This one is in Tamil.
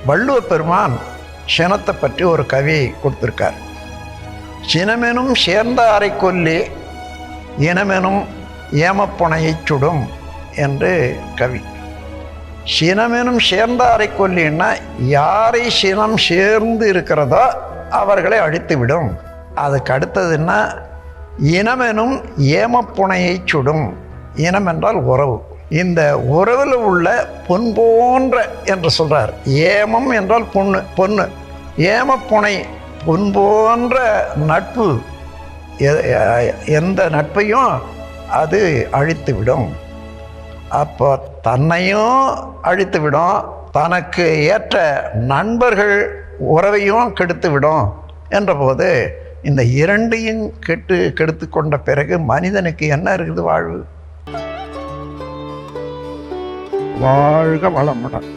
வள்ளுவ பெருமான் சினத்தை பற்றி ஒரு கவி கொடுத்துருக்கார். சினமெனும் சேர்ந்தாரை கொல்லி இனமெனும் ஏமப்புனையை சுடும் என்று கவி. சினமெனும் சேர்ந்தாரை கொல்லின்னா யாரை சினம் சேர்ந்து இருக்கிறதோ அவர்களை அழித்துவிடும். அதுக்கு அடுத்ததுன்னா இனமெனும் ஏமப்புனையை சுடும். இனம் என்றால் உறவு. இந்த உறவில் உள்ள பொன் போன்ற என்று சொல்கிறார். ஏமம் என்றால் பொண்ணு. ஏமப்புனை பொன் போன்ற நட்பு எந்த நட்பையும் அது அழித்துவிடும். அப்போ தன்னையும் அழித்துவிடும், தனக்கு ஏற்ற நண்பர்கள் உறவையும் கெடுத்துவிடும் என்ற போது இந்த இரண்டையும் கெடுத்து கொண்ட பிறகு மனிதனுக்கு என்ன இருக்குது வாழ்வு? வாழ்க வளமுடன்.